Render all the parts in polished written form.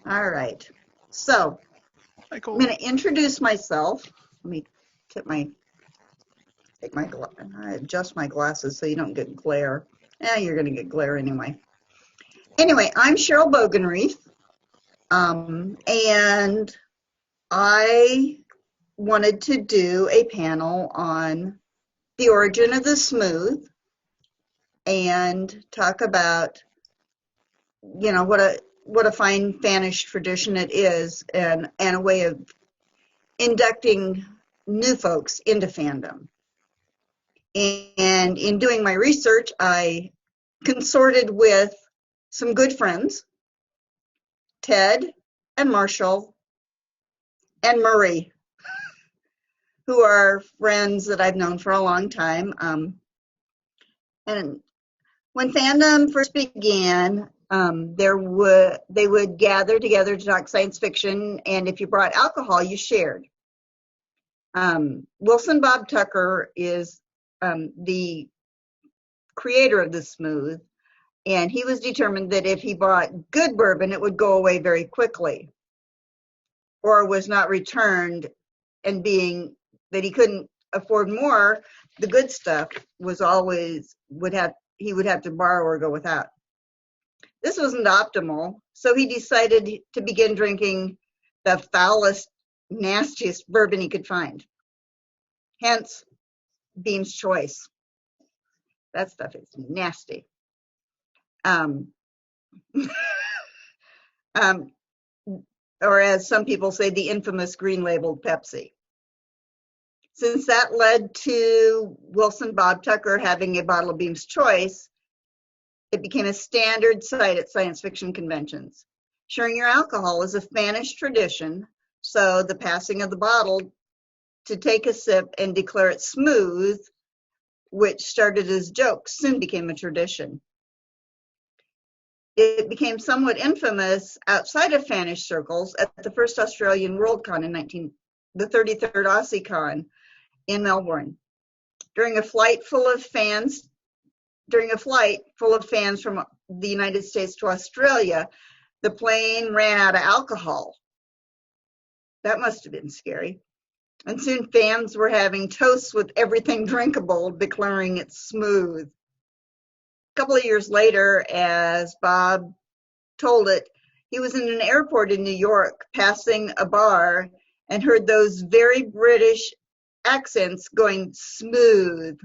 All right. So Hi, I'm Cole. going to introduce myself. Let me adjust my glasses so you don't get glare. You're going to get glare anyway. Anyway, I'm Sheril Bogenreith, and I wanted to do a panel on the origin of the smooth and talk about, what a fine Spanish tradition it is, and a way of inducting new folks into fandom. And in doing my research, I consorted with some good friends, Ted and Marshall and Murray, who are friends that I've known for a long time. And when fandom first began, they would gather together to talk science fiction, and if you brought alcohol, you shared. Wilson Bob Tucker is the creator of the smooth, and he was determined that if he bought good bourbon, it would go away very quickly or was not returned, and being that he couldn't afford more, the good stuff was always he would have to borrow or go without. This wasn't optimal, so he decided to begin drinking the foulest, nastiest bourbon he could find. Hence, Beam's Choice. That stuff is nasty. Um, um, or as some people say, the infamous green labeled Pepsi. Since that led to Wilson Bob Tucker having a bottle of Beam's Choice, it became a standard sight at science fiction conventions. Sharing your alcohol is a Spanish tradition, so the passing of the bottle to take a sip and declare it smooth, which started as jokes, soon became a tradition. It became somewhat infamous outside of fanish circles at the first Australian Worldcon in the 33rd AussieCon in Melbourne. During a flight full of fans from the United States to Australia, the plane ran out of alcohol. That must have been scary. And soon fans were having toasts with everything drinkable, declaring it smooth. A couple of years later, as Bob told it, he was in an airport in New York, passing a bar, and heard those very British accents going smooth.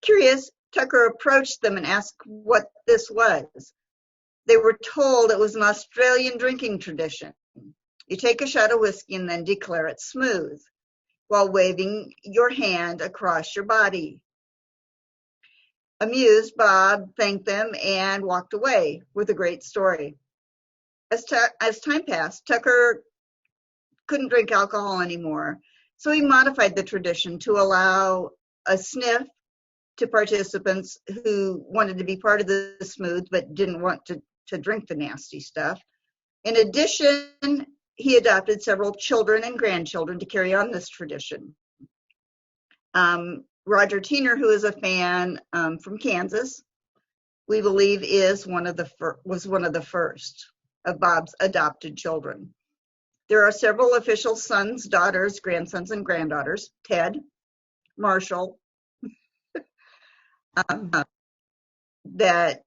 Curious, Tucker approached them and asked what this was. They were told it was an Australian drinking tradition. You take a shot of whiskey and then declare it smooth while waving your hand across your body. Amused, Bob thanked them and walked away with a great story. As time passed, Tucker couldn't drink alcohol anymore, so he modified the tradition to allow a sniff to participants who wanted to be part of the smooth but didn't want to drink the nasty stuff. In addition, he adopted several children and grandchildren to carry on this tradition. Roger Teener, who is a fan from Kansas, we believe was one of the first of Bob's adopted children. There are several official sons, daughters, grandsons, and granddaughters: Ted, Marshall, that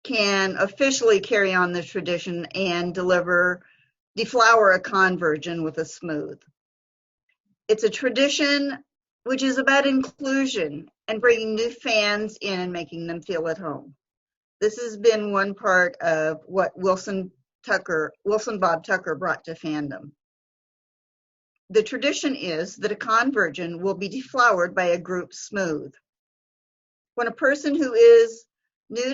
can officially carry on the tradition and deflower a conversion with a smooth. It's a tradition which is about inclusion and bringing new fans in and making them feel at home. This has been one part of what Wilson Bob Tucker brought to fandom. The tradition is that a conversion will be deflowered by a group smooth. When a person who is new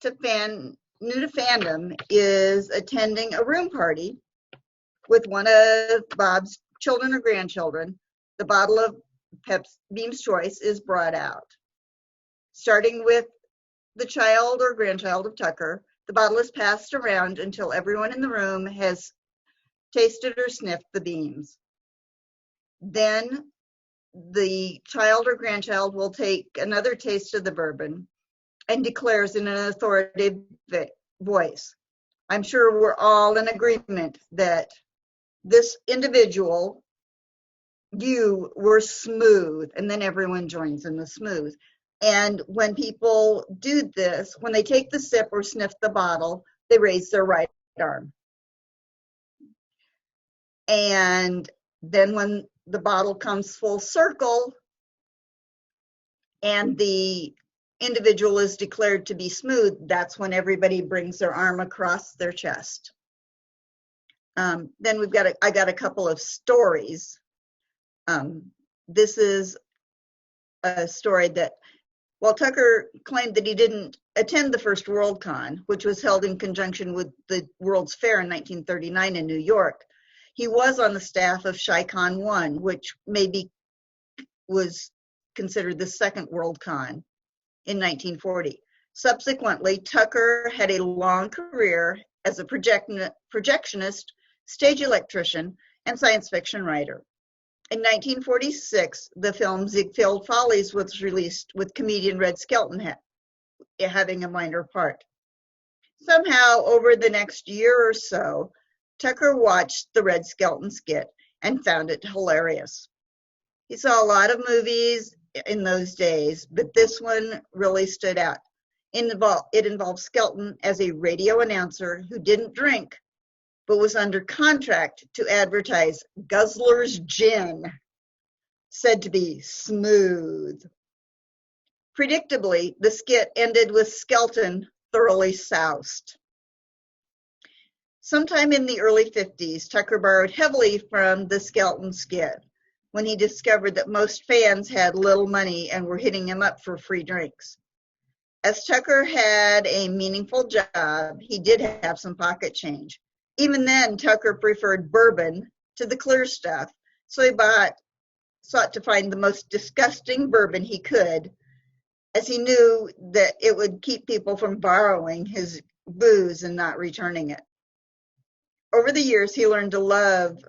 to fandom is attending a room party with one of Bob's children or grandchildren, the bottle of Beam's Choice is brought out. Starting with the child or grandchild of Tucker, the bottle is passed around until everyone in the room has tasted or sniffed the Beams. Then the child or grandchild will take another taste of the bourbon and declares in an authoritative voice, I'm sure we're all in agreement that this individual, you were smooth, and then everyone joins in the smooth. And when people do this, when they take the sip or sniff the bottle, they raise their right arm. And then when the bottle comes full circle and the individual is declared to be smooth, that's when everybody brings their arm across their chest. Then I got a couple of stories. This is a story that while Tucker claimed that he didn't attend the first Worldcon, which was held in conjunction with the World's Fair in 1939 in New York, he was on the staff of ShyCon 1, which maybe was considered the second Worldcon in 1940. Subsequently, Tucker had a long career as a projectionist, stage electrician, and science fiction writer. In 1946, the film Ziegfeld Follies was released with comedian Red Skelton having a minor part. Somehow, over the next year or so, Tucker watched the Red Skelton skit and found it hilarious. He saw a lot of movies in those days, but this one really stood out. It involved Skelton as a radio announcer who didn't drink, but was under contract to advertise Guzzler's Gin, said to be smooth. Predictably, the skit ended with Skelton thoroughly soused. Sometime in the early 50s, Tucker borrowed heavily from the Skelton skit when he discovered that most fans had little money and were hitting him up for free drinks. As Tucker had a meaningful job, he did have some pocket change. Even then, Tucker preferred bourbon to the clear stuff, so he sought to find the most disgusting bourbon he could, as he knew that it would keep people from borrowing his booze and not returning it. Over the years, he learned to love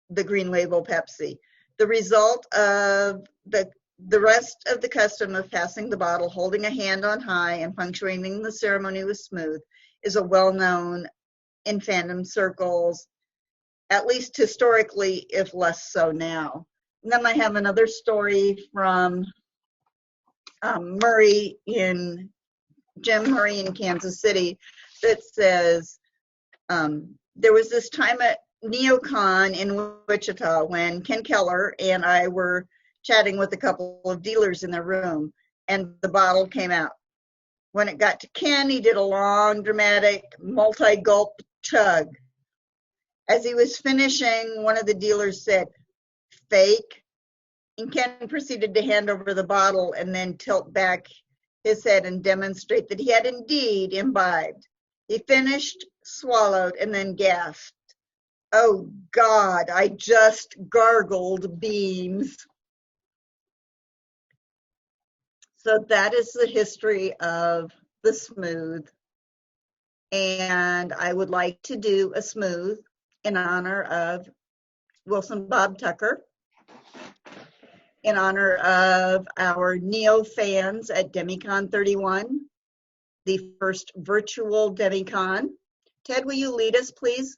the Green Label Pepsi. The result of the rest of the custom of passing the bottle, holding a hand on high, and punctuating the ceremony with smooth is a well-known in fandom circles, at least historically, if less so now. And then I have another story from Jim Murray in Kansas City that says, there was this time at NeoCon in Wichita when Ken Keller and I were chatting with a couple of dealers in their room, and the bottle came out. When it got to Ken, he did a long, dramatic, multi-gulp chug. As he was finishing, one of the dealers said, "Fake," and Ken proceeded to hand over the bottle and then tilt back his head and demonstrate that he had indeed imbibed. He finished, swallowed, and then gasped, "Oh God, I just gargled beams." So that is the history of the smooth. And I would like to do a smooth in honor of Wilson Bob Tucker, in honor of our Neo fans at DemiCon 31, the first virtual DemiCon. Ted, will you lead us, please?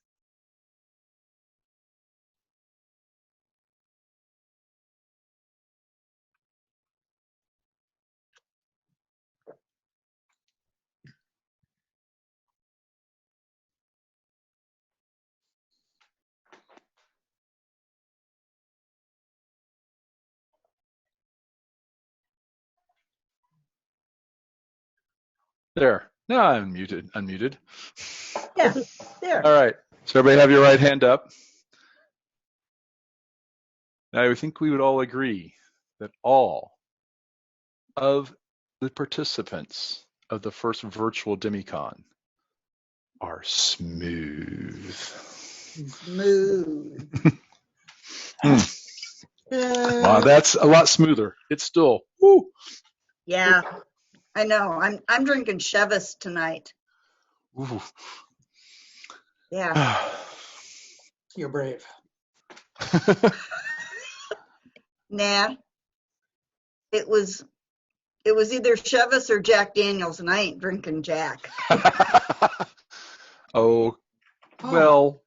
There. Now I'm unmuted. Yeah, there. All right. So everybody have your right hand up. Now I think we would all agree that all of the participants of the first virtual DemiCon are smooth. Smooth. Wow, that's a lot smoother. It's still, woo. Yeah, I know. I'm drinking Chivas tonight. Ooh. Yeah. You're brave. Nah. It was either Chivas or Jack Daniels, and I ain't drinking Jack. Oh, Oh, well,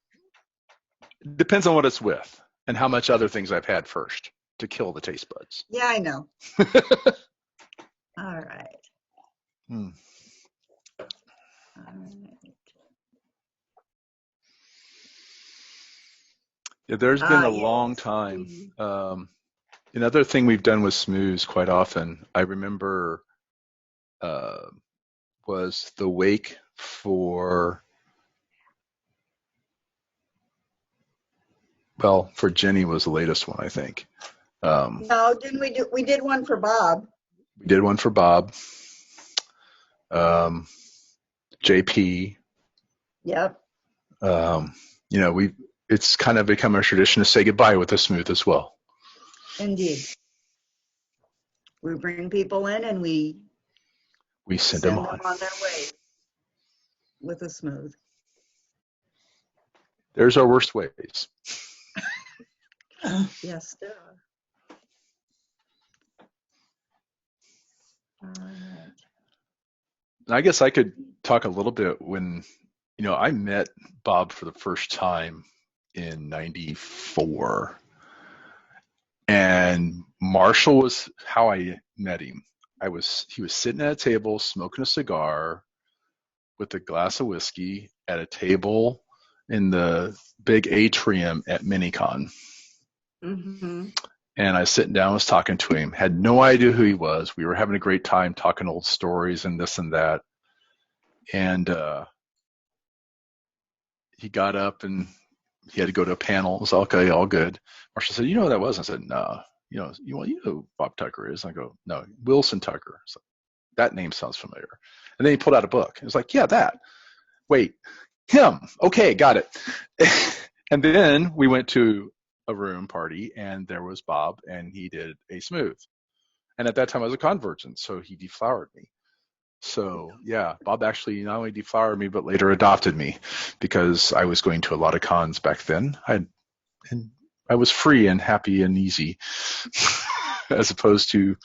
it depends on what it's with and how much other things I've had first to kill the taste buds. Yeah, I know. All right. Hmm. All right. Yeah, there's been a long Yes. time. Another thing we've done with smooths quite often, I remember, uh, was the wake for, well, for Jenny was the latest one, I think. No, didn't we do? We did one for Bob. We did one for Bob, um, JP. Yep, It's kind of become a tradition to say goodbye with a smooth as well. indeed. We bring people in and we We send send them them on. on their way with a smooth. There's our worst ways. Yes, there are. All right. And I guess I could talk a little bit when, I met Bob for the first time in '94. And Marshall was how I met him. He was sitting at a table smoking a cigar with a glass of whiskey at a table in the big atrium at MiniCon. Mm-hmm. And I was sitting down, was talking to him, had no idea who he was. We were having a great time talking old stories and this and that. And he got up and he had to go to a panel. It was okay, all good. Marshall said, "You know who that was?" I said, "No." You know who Bob Tucker is? I go, "No, Wilson Tucker." So that name sounds familiar. And then he pulled out a book. It was like, "Yeah, that. Wait, him. Okay, got it." And then we went to a room party, and there was Bob, and he did a smooth. And at that time, I was a convergent, so he deflowered me. So yeah, Bob actually not only deflowered me, but later adopted me because I was going to a lot of cons back then. And I was free and happy and easy, as opposed to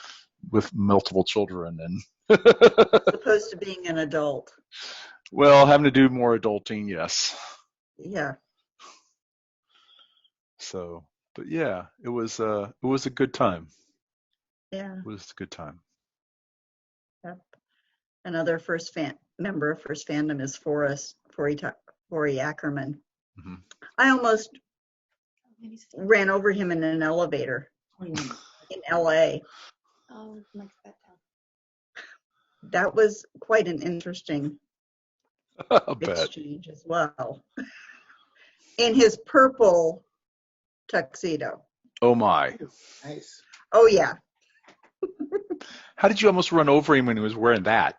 with multiple children and Opposed to being an adult. well, having to do more adulting, yes. Yeah. So, but yeah, it was a good time. Yeah. It was a good time. Yep. Another member of First Fandom is Forey Ackerman. Mm-hmm. I almost ran over him in an elevator in LA. Oh, mark that down. That was quite an interesting I bet. exchange as well. In his purple tuxedo. Oh my. nice. Oh yeah. How did you almost run over him when he was wearing that?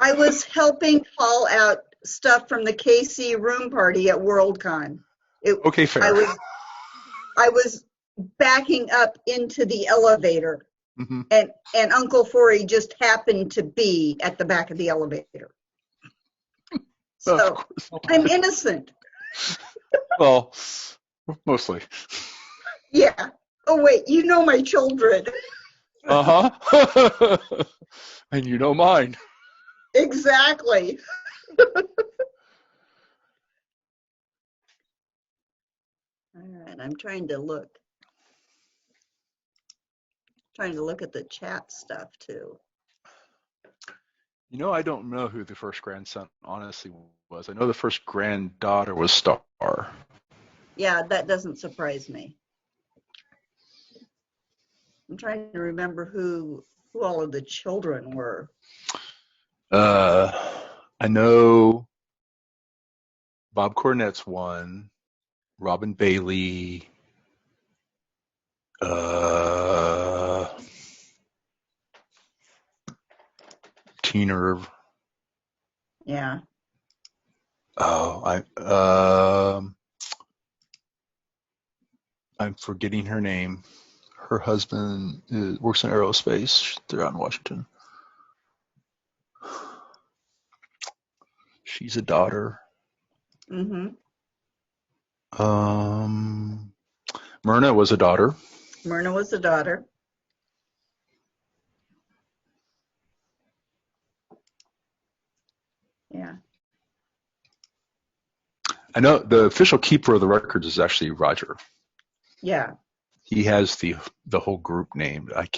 I was helping haul out stuff from the KC room party at Worldcon. Okay, fair. I was backing up into the elevator, Mm-hmm. and Uncle Forey just happened to be at the back of the elevator. So I'm innocent. Well, mostly. Yeah. Oh wait, you know my children. Uh-huh. And you know mine. Exactly. All right, I'm trying to look at the chat stuff too. I don't know who the first grandson honestly was. I know the first granddaughter was Star. Yeah, that doesn't surprise me. I'm trying to remember who all of the children were. I know Bob Cornett's one, Robin Bailey, Tina. Yeah. I'm forgetting her name. Her husband works in aerospace. They're out in Washington. She's a daughter. Mm-hmm. Myrna was a daughter. Myrna was the daughter. Yeah. I know the official keeper of the records is actually Roger. Yeah. He has the whole group named. I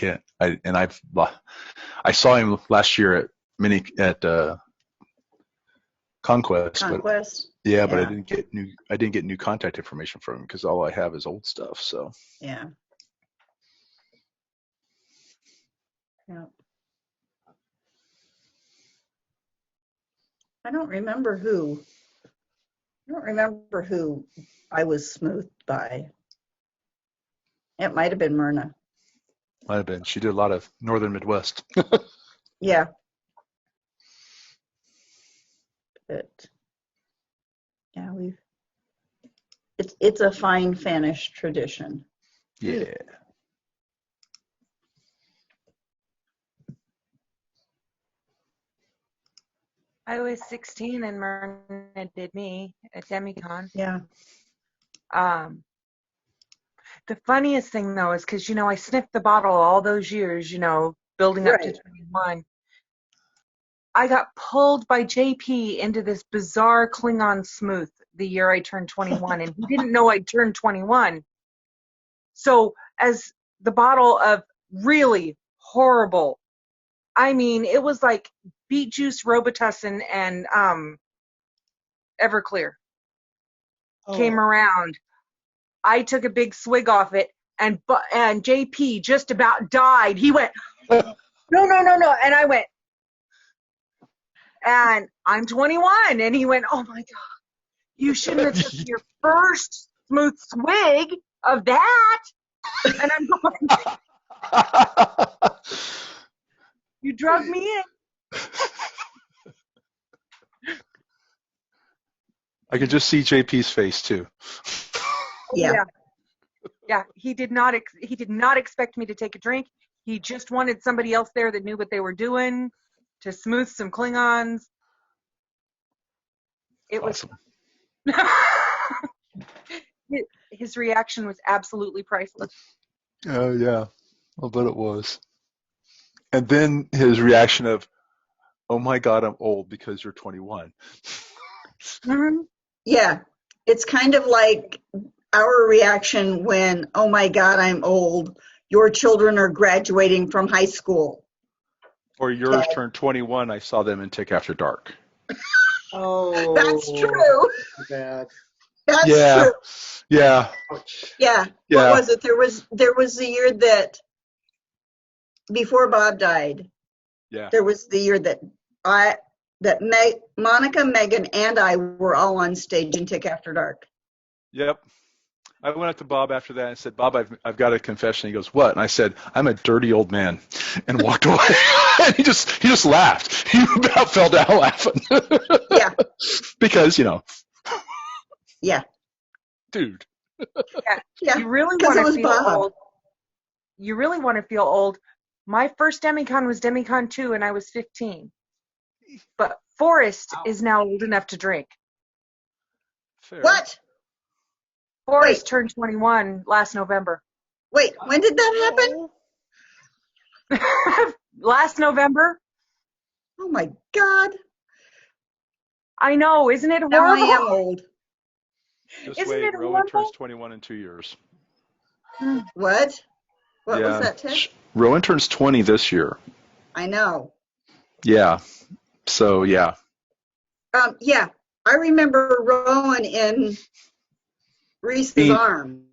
saw him last year at Conquest. Conquest. But, but I didn't get new contact information from him because all I have is old stuff. So yeah. Yep. I don't remember who I was smoothed by. It might have been Myrna. might have been. She did a lot of Northern Midwest. Yeah. But yeah, it's a fine Finnish tradition. Yeah. I was 16 and Myrna did me at DemiCon. Yeah. The funniest thing though is because I sniffed the bottle all those years, building up to 21. I got pulled by JP into this bizarre Klingon smooth the year I turned 21, and he didn't know I'd turned 21. So as the bottle of really horrible, I mean, it was like beet juice, Robitussin, and Everclear came around. I took a big swig off it, and JP just about died. He went, no, and I went, and I'm 21, and he went, oh my God, you shouldn't have took your first smooth swig of that. And I'm going, you drugged me in. I could just see JP's face too. Yeah. Yeah. He did not expect me to take a drink. He just wanted somebody else there that knew what they were doing to smooth some Klingons. It awesome. His reaction was absolutely priceless. Oh yeah, I'll bet it was. And then his reaction of, "Oh my God, I'm old because you're 21." Mm-hmm. Yeah, it's kind of like our reaction when, oh my God, I'm old. Your children are graduating from high school. Or yours turned 21. I saw them in Take After Dark. Oh, that's true. Bad. That's true. Yeah. Ouch. Yeah. What was it? There was the year that before Bob died. Yeah. There was the year that Monica, Megan, and I were all on stage in Take After Dark. Yep. I went up to Bob after that and said, "Bob, I've got a confession." He goes, "What?" And I said, "I'm a dirty old man," and walked away. And he just laughed. He about fell down laughing. Yeah. Because Yeah. Dude. Yeah. You really want to feel Bob. old. You really want to feel old. My first DemiCon was DemiCon 2, and I was 15. But Forrest is now old enough to drink. Fair. What? Forrest turned 21 last November. Wait, when did that happen? Last November. Oh my God. I know, isn't it horrible? Now I am old. Just Isn't wait, it Rowan horrible? turns 21 in 2 years. What? What was that, Ted? Rowan turns 20 this year. I know. Yeah. So, yeah. Yeah, I remember Rowan in Reese's arm.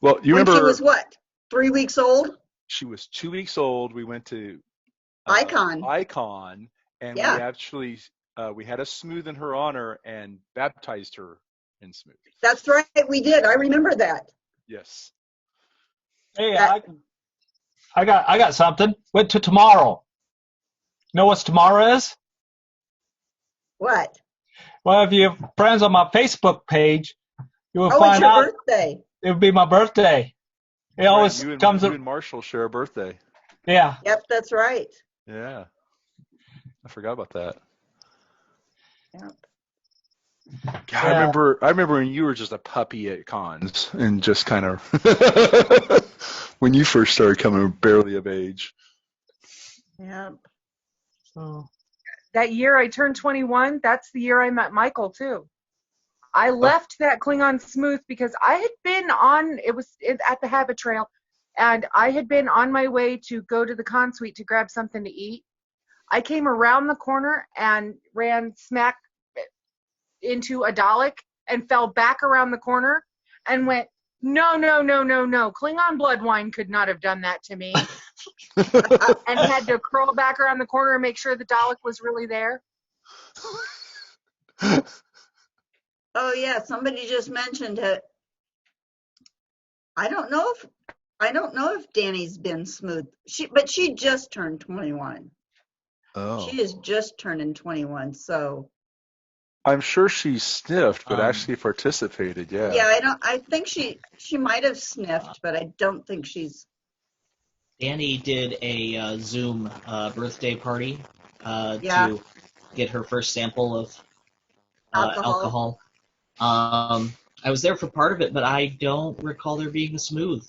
Well, you when remember she was what? 3 weeks old? She was 2 weeks old. We went to Icon. And Yeah. we actually we had a smooth in her honor and baptized her in smooth. That's right, we did. I remember that. Yes. Hey, I got something. Wait till tomorrow. Know what tomorrow is? What? Well, if you're friends on my Facebook page, you will it's find your out birthday. it will be my birthday. It always you comes. You and Marshall share a birthday. Yeah. Yep, that's right. Yeah. I forgot about that. Yep. God, Yeah. I remember when you were just a puppy at cons and just kind of when you first started coming barely of age. Yep. So that year I turned 21, that's the year I met Michael too. I left that Klingon Smooth because I had been on, at the Habit Trail, and I had been on my way to go to the con suite to grab something to eat. I came around the corner and ran smack into a Dalek and fell back around the corner and went, no. Klingon blood wine could not have done that to me. And had to crawl back around the corner and make sure the Dalek was really there. Oh yeah, somebody just mentioned it. I don't know if Danny's been smooth. But she just turned 21. Oh. She is just turning 21, so. I'm sure she sniffed, but actually participated. Yeah. Yeah, I think she might have sniffed, but I don't think she's. Danny did a Zoom birthday party Yeah. to get her first sample of Alcohol. I was there for part of it, but I don't recall there being a smooth.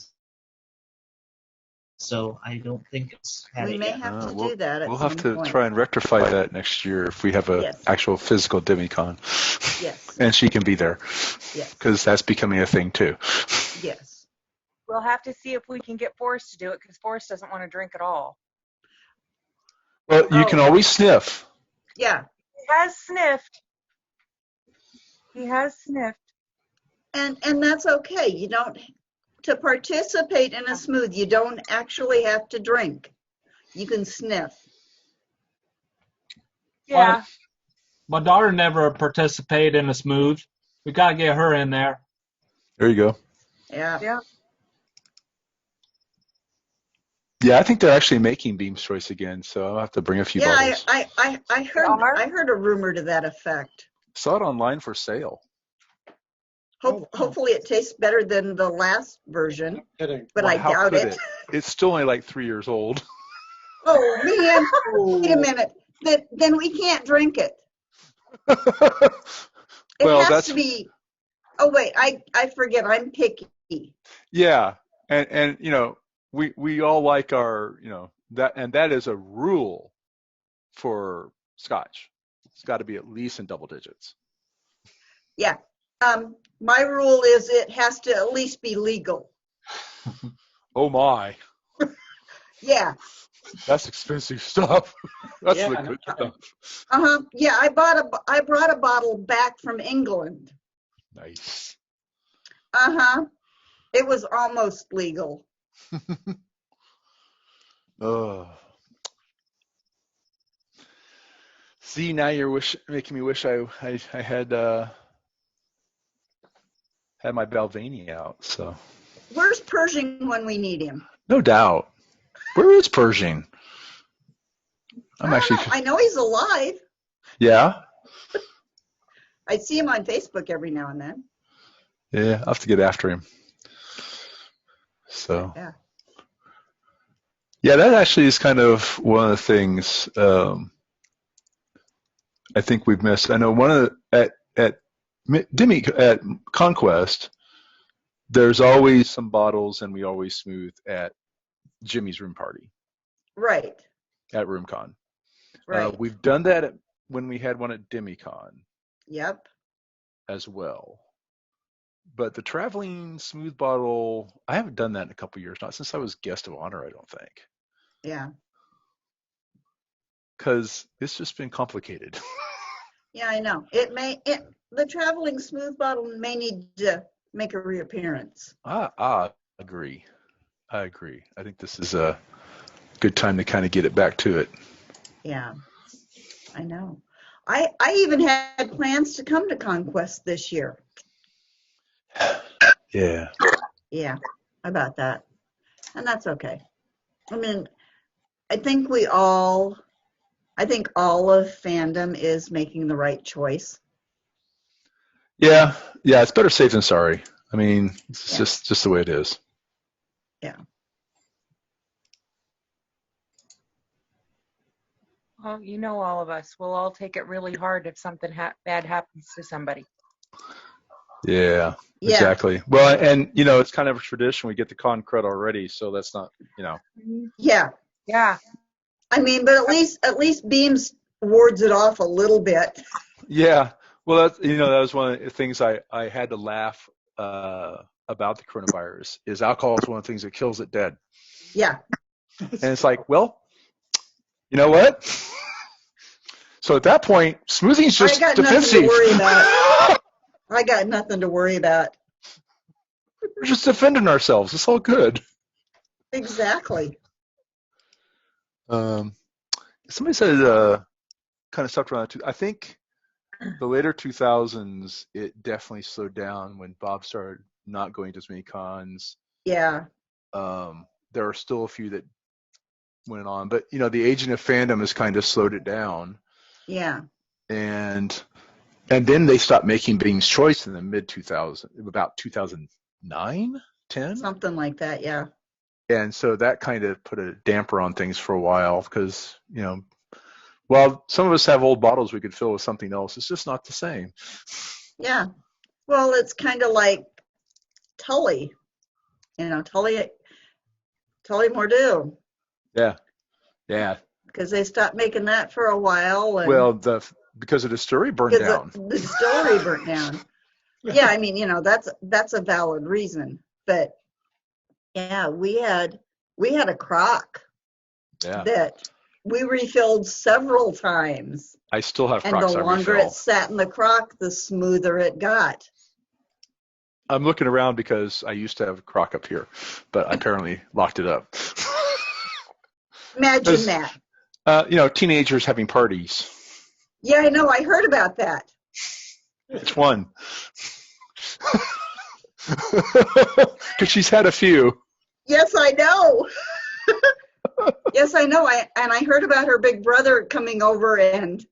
So I don't think it's had We it may yet. have to do that at We'll some have to point. try and rectify that next year if we have a Yes. actual physical DemiCon. Yes. And she can be there Yes. because that's becoming a thing too. Yes. We'll have to see if we can get Forrest to do it because Forrest doesn't want to drink at all. Well, you can always sniff. Yeah. He has sniffed. And that's okay. You don't, to participate in a smooth, you don't actually have to drink. You can sniff. Yeah. My daughter never participated in a smooth. We got to get her in there. There you go. Yeah. Yeah. Yeah, I think they're actually making Beam's Choice again, so I'll have to bring a few Yeah, bottles. I heard a rumor to that effect. Saw it online for sale. Hopefully it tastes better than the last version, Kidding. but Well, I how doubt could it. It's still only like 3 years old. Oh man, wait a minute. Then we can't drink it. It Well, has that's to be. Oh wait, I forget. I'm picky. yeah, and you know we all like our that is a rule for Scotch. It's got to be at least in double digits. Yeah. My rule is it has to at least be legal. Oh my, Yeah. that's expensive stuff. That's Yeah, the no good kidding. stuff. Yeah. I brought a bottle back from England. Nice. It was almost legal. Oh. See, now you're making me wish I had had my Balvenie out. So Where's Pershing when we need him? no doubt. Where is Pershing? I don't know. I know he's alive. Yeah. I see him on Facebook every now and then. Yeah, I'll have to get after him. So yeah, that actually is kind of one of the things I think we've missed. I know one of at Conquest, there's always some bottles, and we always smooth at Jimmy's room party. Right. At RoomCon. Right. We've done that when we had one at DemiCon. Yep. As well. But the traveling smooth bottle, I haven't done that in a couple of years, not since I was guest of honor, I don't think. Yeah. Because it's just been complicated. Yeah, I know. The traveling smooth bottle may need to make a reappearance. I agree. I think this is a good time to kind of get it back to it. Yeah, I know. I even had plans to come to Conquest this year. Yeah. Yeah, about that. And that's okay. I mean, I think all of fandom is making the right choice. Yeah, it's better safe than sorry. I mean, it's just the way it is. Yeah. Well, you know, all of us, we'll all take it really hard if something bad happens to somebody. Yeah, exactly. Well, and it's kind of a tradition. We get the con cred already, so that's not, Yeah. Yeah. I mean, but at least Beams wards it off a little bit. Yeah. Well, that was one of the things I had to laugh about the coronavirus is alcohol is one of the things that kills it dead. Yeah. And it's like, well, you know what? So at that point, smoothing's just I got defensive. nothing to worry about. I got nothing to worry about. We're just defending ourselves. It's all good. Exactly. Somebody said kind of stuck around. I think the later 2000s, it definitely slowed down when Bob started not going to as many cons. Yeah. There are still a few that went on, but the aging of fandom has kind of slowed it down. Yeah. And then they stopped making Being's Choice in the mid 2000s, about 2009, 10. Something like that. Yeah. And so that kind of put a damper on things for a while because, while some of us have old bottles we could fill with something else, it's just not the same. Yeah. Well, it's kind of like Tully, Tully Mordew. Yeah. Yeah. Because they stopped making that for a while. And Well, because the distillery burned down. The distillery burnt down. Yeah, I mean, that's a valid reason. But yeah, we had a crock that we refilled several times. I still have and crocks the I longer refill. it sat in the crock, the smoother it got. I'm looking around because I used to have a crock up here, but I apparently locked it up. Imagine that. Teenagers having parties. Yeah, I know. I heard about that. Which one? Because she's had a few. Yes, I know. Yes, I know. I heard about her big brother coming over and.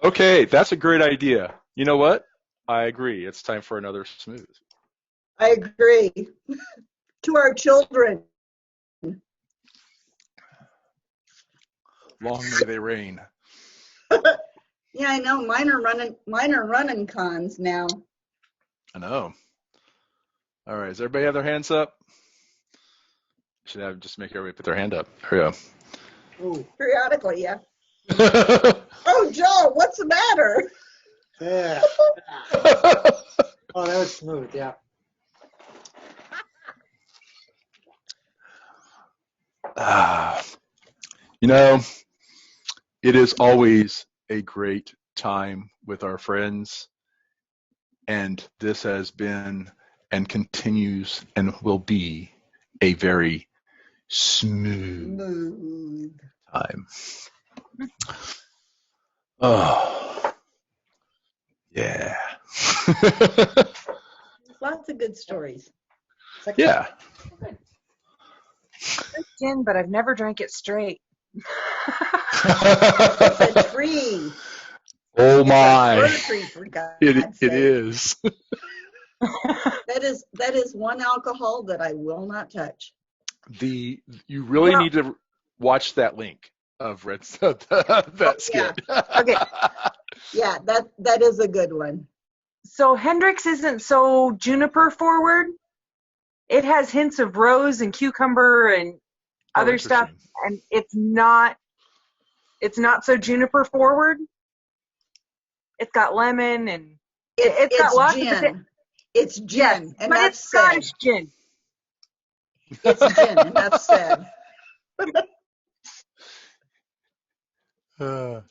Okay, that's a great idea. You know what? I agree. It's time for another smooth. I agree. To our children. Long may they reign. Yeah, I know. Mine are running cons now. I know. All right, does everybody have their hands up? Should have just make everybody put their hand up. There we Ooh. Periodically, yeah. go. Oh, Joe, what's the matter? Yeah. Oh, that was smooth. Yeah. It is always a great time with our friends, and this has been and continues and will be a very smooth time. Oh, yeah. Lots of good stories. Yeah. Gin, but I've never drank it straight. It's a tree. Oh my! It's a fir tree, for God's It sake. is. That is one alcohol that I will not touch. You really need to watch that link of that skit. Okay. Yeah, that is a good one. So Hendrix isn't so juniper forward. It has hints of rose and cucumber and other stuff, and it's not so juniper forward. It's got lemon and it's got lots gin. It's gin. Yes, and but it's Scottish gin. It's gin, enough said.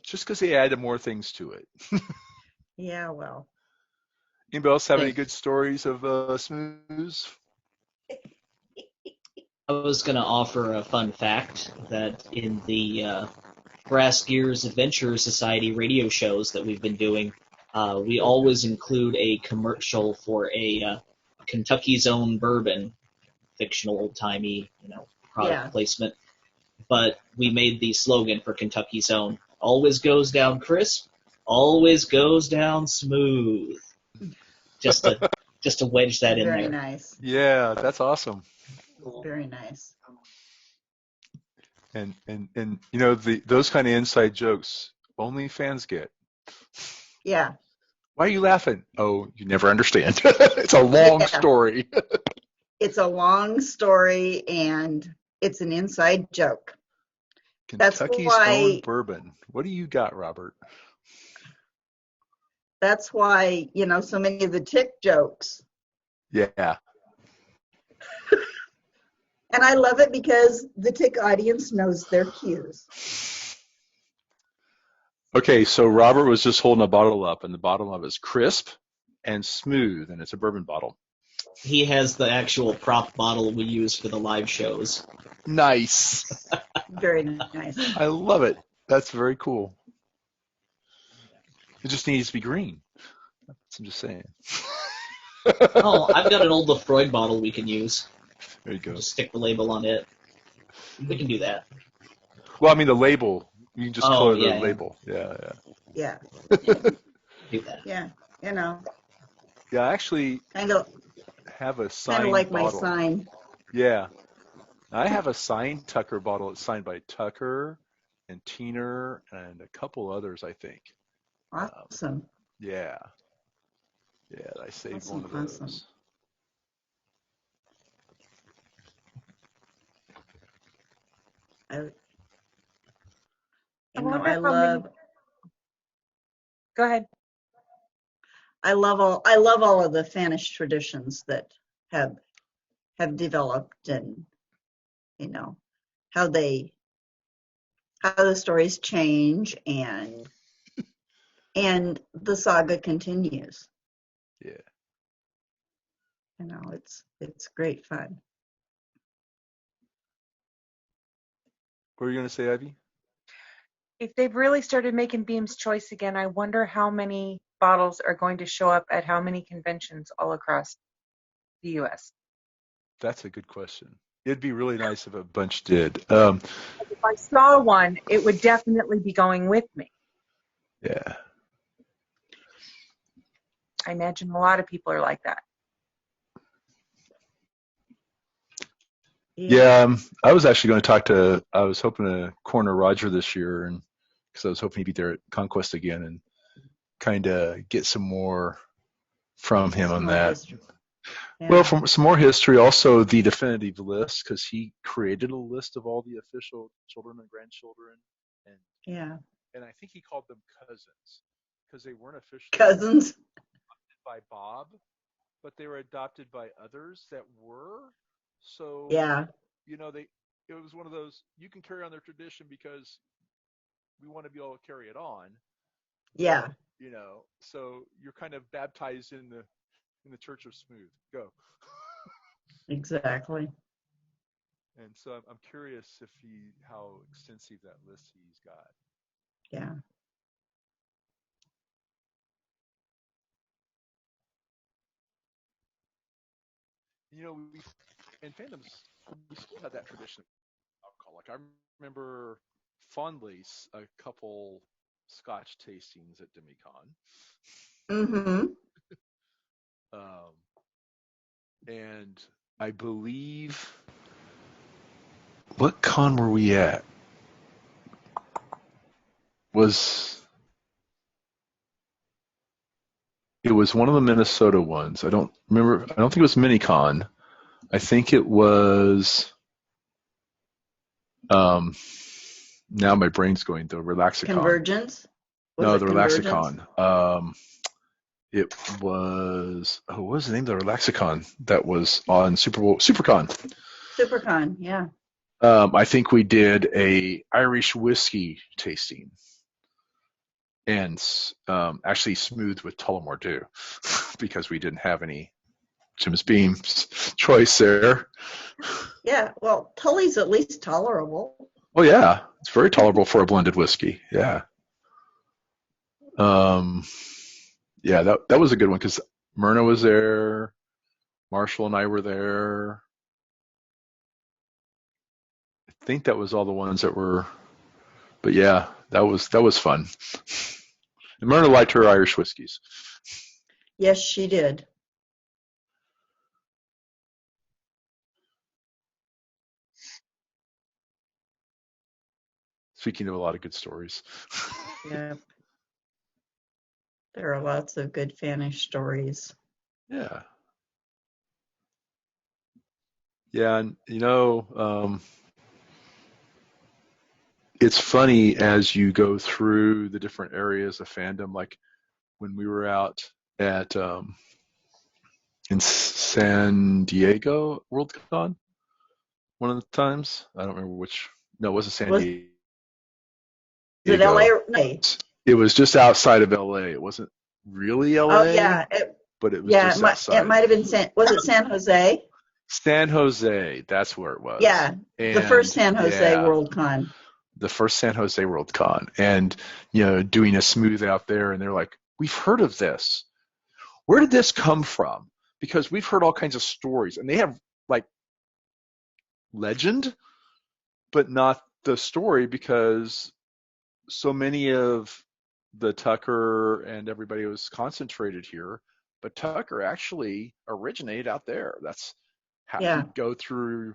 Just because they added more things to it. Yeah, well. Anybody else have any good stories of smooths? I was going to offer a fun fact that in the Brass Gears Adventure Society radio shows that we've been doing, we always include a commercial for a Kentucky's Own bourbon, fictional old-timey, product placement. But we made the slogan for Kentucky's Own: always goes down crisp, always goes down smooth. Just to wedge that in there. Very nice. Yeah, that's awesome. Very nice. And those kind of inside jokes only fans get. Yeah. Why are you laughing? Oh, you never understand. It's a long story. It's a long story, and it's an inside joke. That's Kentucky's own why, bourbon. What do you got, Robert? so many of the tick jokes. Yeah. And I love it because the tick audience knows their cues. Okay, so Robert was just holding a bottle up, and the bottom of it is crisp and smooth, and it's a bourbon bottle. He has the actual prop bottle we use for the live shows. Nice. Very nice. I love it. That's very cool. It just needs to be green. I'm just saying. Oh, I've got an old Lefroy bottle we can use. There you go. Just stick the label on it. We can do that. Well, I mean the label. You can just Oh, color yeah, the yeah. label. Yeah. Yeah, Do that. yeah, Yeah, I actually kind of have a signed like my bottle. sign. Yeah. I have a signed Tucker bottle. It's signed by Tucker and Teener and a couple others, I think. Awesome. Yeah. Yeah, I saved Awesome, one of those. awesome. Go ahead. I love all of the Spanish traditions that have developed, and how the stories change, and the saga continues. Yeah. It's great fun. What were you going to say, Ivy? If they've really started making Beam's Choice again, I wonder how many bottles are going to show up at how many conventions all across the U.S. That's a good question. It'd be really nice if a bunch did. If I saw one, it would definitely be going with me. Yeah. I imagine a lot of people are like that. Yeah, I was actually going to I was hoping to corner Roger this year, and because I was hoping he'd be there at Conquest again and kind of get some more from him on that. Yeah. Well, from some more history, also the definitive list, because he created a list of all the official children and grandchildren, and Yeah. and I think he called them cousins because they weren't officially Cousins. adopted by Bob, but they were adopted by others that were. So Yeah. It was one of those, you can carry on their tradition because we want to be able to carry it on. Yeah. So you're kind of baptized in the Church of Smooth. Go. Exactly. And so I'm curious how extensive that list he's got. Yeah. In fandoms, we still had that tradition of alcohol. Like I remember fondly a couple Scotch tastings at DemiCon. Mm-hmm. And I believe, what con were we at? It was one of the Minnesota ones. I don't remember. I don't think it was MiniCon. I think it was. Now my brain's going, the Relaxicon. Convergence. No, the Relaxicon. It was. What was the name of the Relaxicon that was on SuperCon? SuperCon, yeah. I think we did a Irish whiskey tasting, and actually smoothed with Tullamore Dew because we didn't have any Jim's Beam's Choice there. Yeah, well, Tully's at least tolerable. Oh yeah, it's very tolerable for a blended whiskey. Yeah. Yeah, that was a good one because Myrna was there, Marshall and I were there. I think that was all the ones that were. But yeah, that was fun. And Myrna liked her Irish whiskeys. Yes, she did. Speaking of a lot of good stories. Yeah. There are lots of good Spanish stories. Yeah. Yeah, and it's funny as you go through the different areas of fandom, like when we were out at in San Diego Worldcon one of the times. I don't remember which. No, it wasn't San Diego. Was it LA or no? It was just outside of LA. It wasn't really LA. Oh yeah, but it was just outside. It might have been was it San Jose? San Jose, that's where it was. Yeah, and, the first San Jose Worldcon. The first San Jose Worldcon, and doing a smooth out there, and they're like, "We've heard of this. Where did this come from?" Because we've heard all kinds of stories, and they have like legend, but not the story, because so many of the Tucker and everybody was concentrated here, but Tucker actually originated out there. That's how you go through.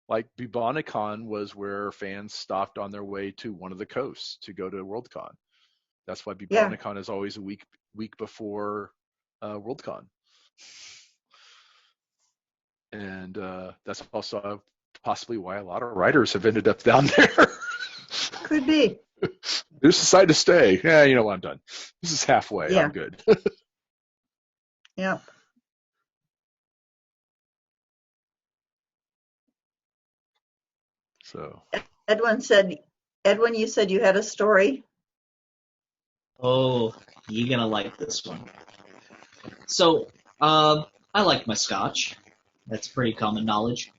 Like DemiCon was where fans stopped on their way to one of the coasts to go to Worldcon. That's why DemiCon is always a week before Worldcon. And that's also possibly why a lot of writers have ended up down there. Could be. They just decide to stay. Yeah, you know what, I'm done. This is halfway. Yeah. I'm good. Yep. So Edwin, you said you had a story. Oh, you're gonna like this one. So, I like my scotch. That's pretty common knowledge.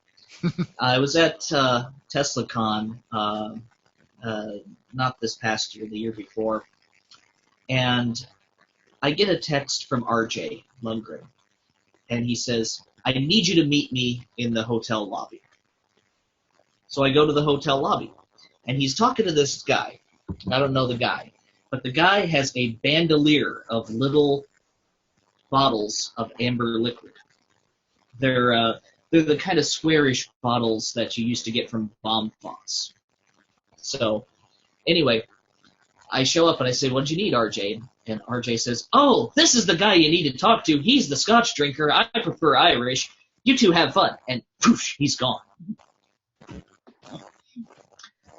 I was at TeslaCon, not this past year, the year before, and I get a text from RJ Lundgren, and he says, "I need you to meet me in the hotel lobby." So I go to the hotel lobby, and he's talking to this guy. I don't know the guy, but the guy has a bandolier of little bottles of amber liquid. They're the kind of squarish bottles that you used to get from bomb plots. So anyway, I show up and I say, "What'd you need, RJ?" And RJ says, "Oh, this is the guy you need to talk to. He's the scotch drinker. I prefer Irish. You two have fun." And poof, he's gone.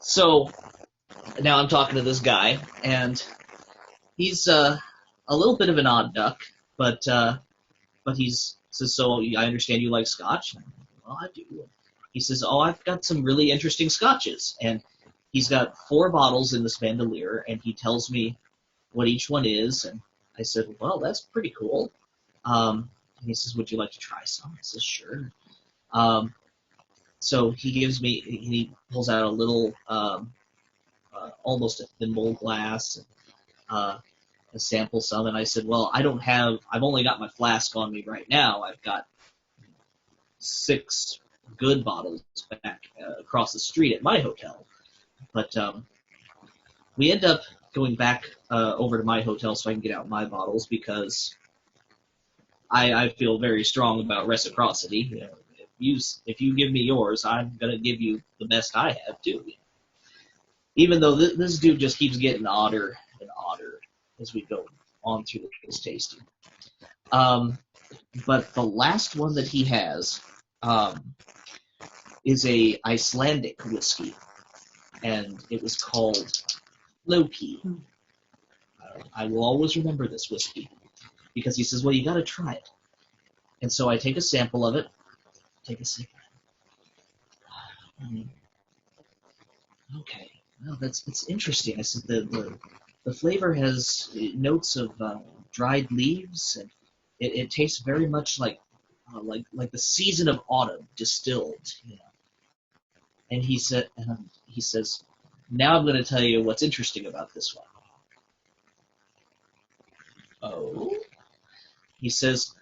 So now I'm talking to this guy, and he's a little bit of an odd duck, but he says, "So I understand you like scotch?" And I'm like, "Well, I do." He says, "Oh, I've got some really interesting scotches," and he's got 4 bottles in this bandolier, and he tells me what each one is, and I said, "Well, that's pretty cool." And he says, "Would you like to try some?" I says, "Sure." So he pulls out a little, almost a thimble glass, and sample some, and I said, "Well, I've only got my flask on me right now. I've got 6 good bottles back across the street at my hotel." But we end up going back over to my hotel so I can get out my bottles, because I feel very strong about reciprocity. You know, if you give me yours, I'm gonna give you the best I have too. Even though this dude just keeps getting odder and odder as we go on through this tasting. But the last one that he has is a Icelandic whiskey, and it was called Loopy. I will always remember this whiskey, because he says, "Well, you got to try it." And so I take a sample of it, take a sip. Okay, well, that's interesting. I said the flavor has notes of dried leaves, and it tastes very much like the season of autumn distilled. You know. And he says, "Now I'm going to tell you what's interesting about this one." Oh? He says,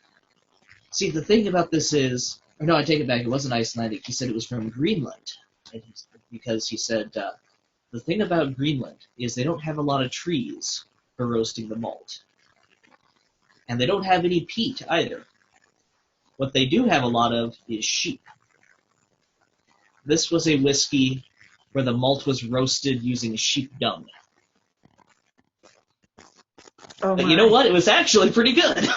"See, the thing about this is," or no, I take it back, it wasn't Icelandic. He said it was from Greenland. Because he said, the thing about Greenland is they don't have a lot of trees for roasting the malt. And they don't have any peat either. What they do have a lot of is sheep. This was a whiskey where the malt was roasted using sheep dung. Oh, but you know what? It was actually pretty good.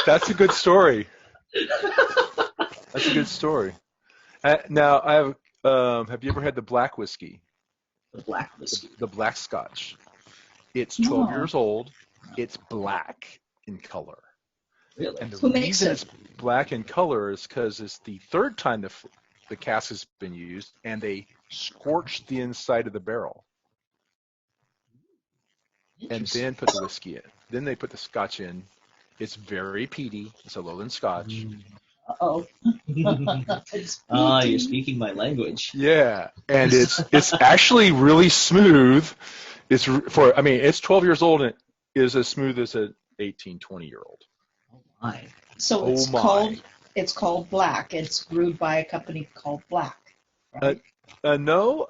That's a good story. That's a good story. Now, I have you ever had the black whiskey? black whiskey. The black Scotch. It's 12 Oh. years old. It's black in color. Really? And the Who makes reason it? it's black in color is because it's the third time the cask has been used, and they scorched the inside of the barrel and Interesting. then put the whiskey in. Then they put the Scotch in. It's very peaty. It's a lowland Scotch. Uh-oh. It's Ah, you're peaty. speaking my language. Yeah, and it's actually really smooth. It's 12 years old and it is as smooth as an 18, 20-year-old. Oh my. So Oh my. it's called Black. It's brewed by a company called Black. Right? No.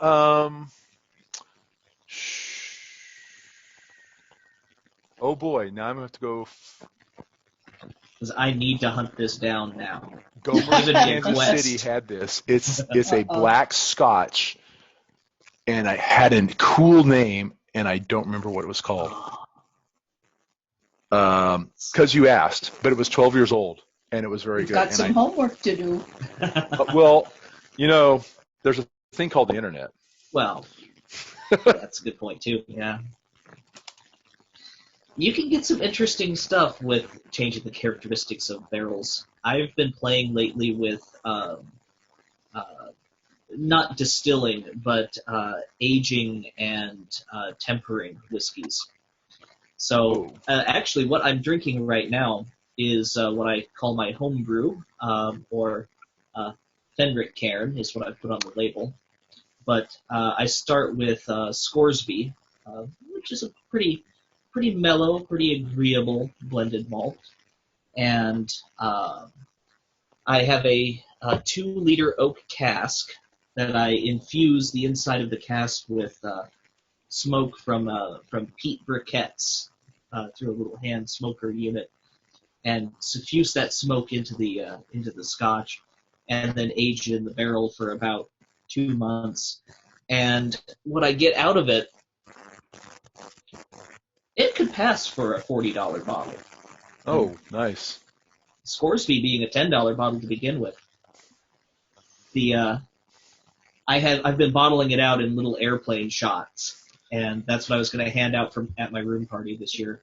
Oh boy, now I'm gonna have to go. Because I need to hunt this down now. Gomer, Give it a Kansas quest. City had this. It's a black Scotch, and I had a cool name, and I don't remember what it was called. Because you asked, but it was 12 years old, and it was very We've good. got And some homework to do. well, there's a thing called the internet. Well, that's a good point too. Yeah. You can get some interesting stuff with changing the characteristics of barrels. I've been playing lately with not distilling, but aging and tempering whiskeys. So actually what I'm drinking right now is what I call my home brew, or Fenric Cairn is what I put on the label. But I start with Scoresby, which is a pretty mellow, pretty agreeable blended malt. And I have a 2-liter oak cask that I infuse the inside of the cask with smoke from peat briquettes through a little hand smoker unit, and suffuse that smoke into the Scotch, and then age it in the barrel for about 2 months. And what I get out of it, it could pass for a $40 bottle. Oh, nice. Scoresby being a $10 bottle to begin with. I've been bottling it out in little airplane shots, and that's what I was going to hand out at my room party this year.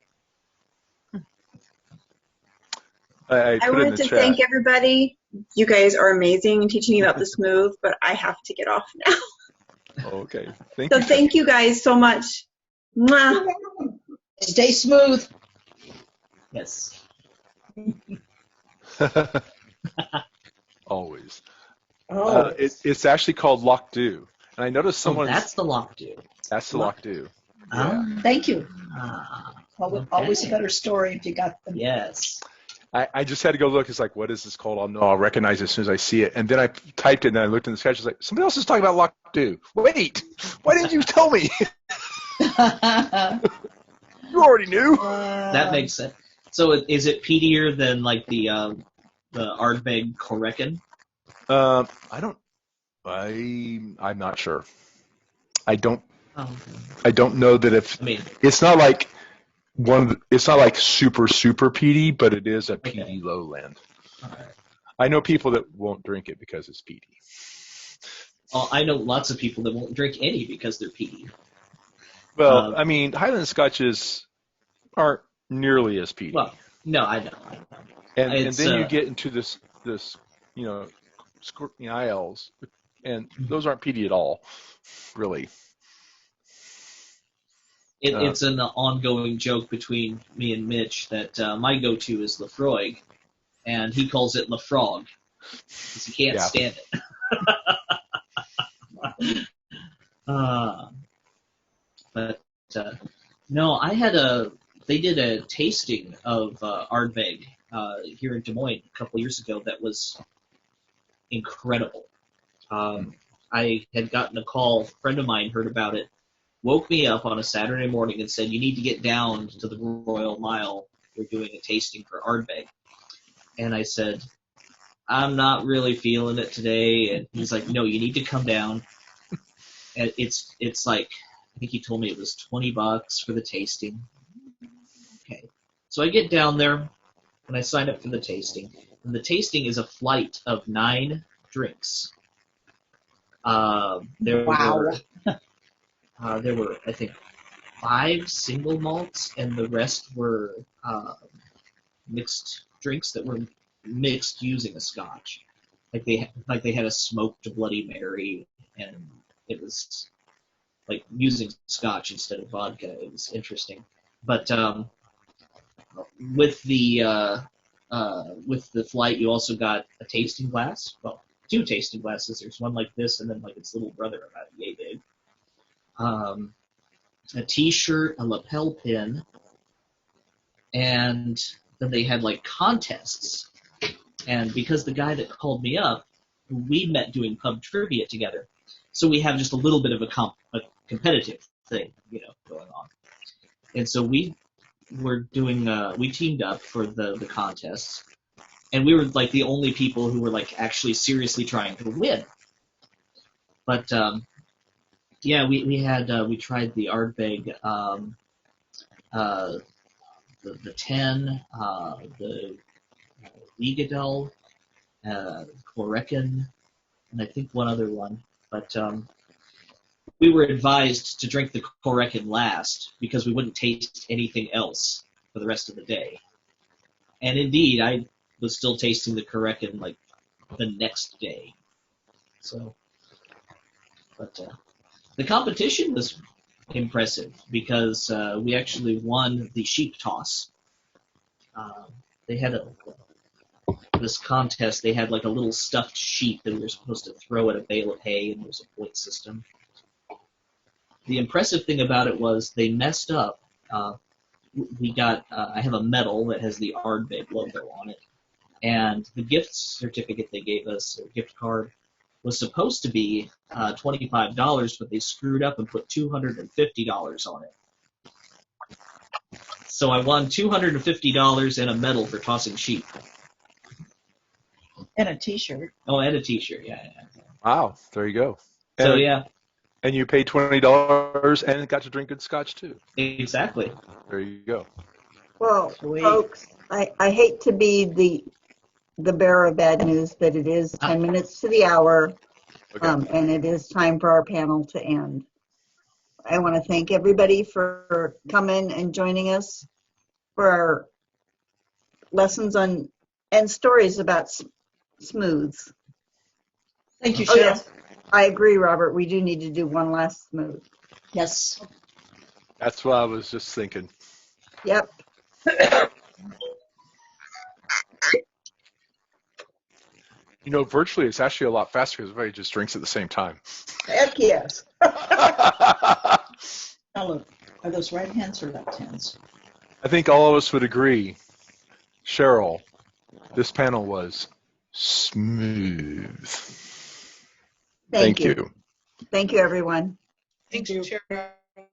I put it in wanted the to chat. thank everybody. You guys are amazing in teaching me about the smooth, but I have to get off now. Oh, okay. Thank So you. thank you guys so much. Mwah. Stay smooth. Yes. Always. Oh, It's actually called Loch Dew, and I noticed someone. That's the Loch Dew. That's the Loch Dew. Yeah. thank you. Ah, Always a okay. better story if you got them. Yes. I just had to go look. It's like, what is this called? I'll know. I'll recognize it as soon as I see it. And then I typed it, and then I looked in the sketch. It's like, somebody else is talking about Loch Dew. Wait, why didn't you tell me? You already knew. That makes sense. So is it peatier than like the Ardbeg Korekin? I'm not sure. I don't Oh, know that if I mean, it's not like it's not like super peaty, but it is a peaty Okay. lowland. all right. I know people that won't drink it because it's peaty. Well, I know lots of people that won't drink any because they're peaty. Well, I mean, Highland Scotches aren't nearly as peaty. Well, no, I know. and it's, then you get into this ILs, and those aren't peaty at all, really. It's an ongoing joke between me and Mitch that my go-to is Lafroig, and he calls it Lafrog because he can't Yeah. stand it. But no, they did a tasting of Ardbeg here in Des Moines a couple years ago that was incredible. I had gotten a call, a friend of mine heard about it, woke me up on a Saturday morning and said, you need to get down to the Royal Mile. We're doing a tasting for Ardbeg. And I said, I'm not really feeling it today. And he's like, no, you need to come down. And it's like, I think he told me it was $20 for the tasting. Okay. So I get down there and I sign up for the tasting. And the tasting is a flight of 9 drinks. There Wow. were there were, I think, 5 single malts, and the rest were mixed drinks that were mixed using a Scotch. Like they had a smoked Bloody Mary, and it was like using Scotch instead of vodka. It was interesting, but with the flight, you also got a tasting glass. Well, 2 tasting glasses. There's one like this, and then like its little brother about yay big. A T-shirt, a lapel pin, and then they had like contests. And because the guy that called me up, we met doing pub trivia together, so we have just a little bit of a competitive thing, going on. And so we were doing, we teamed up for the contests, and we were like the only people who were like actually seriously trying to win. But yeah, we tried the Ardbeg, the 10, the Ligadel, Chlorrekin, and I think one other one. But we were advised to drink the Chlorrekin last because we wouldn't taste anything else for the rest of the day. And indeed, I was still tasting the Chlorrekin like the next day. So, but the competition was impressive because we actually won the sheep toss. They had this contest. They had like a little stuffed sheep that we were supposed to throw at a bale of hay, and there was a point system. The impressive thing about it was they messed up. We got I have a medal that has the Ardbeg logo on it, and the gift certificate they gave us, or gift card, was supposed to be $25, but they screwed up and put $250 on it. So I won $250 and a medal for tossing sheep. And a T-shirt. Oh, and a T-shirt, yeah. Wow, there you go. So yeah, And you paid $20 and got to drink good Scotch too. exactly. There you go. Well, Sweet. folks, I hate to be the bearer of bad news, but it is 10 minutes to the hour, Okay. and it is time for our panel to end. I want to thank everybody for coming and joining us for our lessons on and stories about smooths. Thank you, Oh, Cheryl. yes, I agree, Robert. We do need to do one last smooth. Yes. That's what I was just thinking. Yep. Virtually it's actually a lot faster because everybody just drinks at the same time. Heck yes. Now look, are those right hands or left hands? I think all of us would agree, Cheryl, this panel was smooth. Thank you. you. Thank you, everyone. Thank you, Cheryl.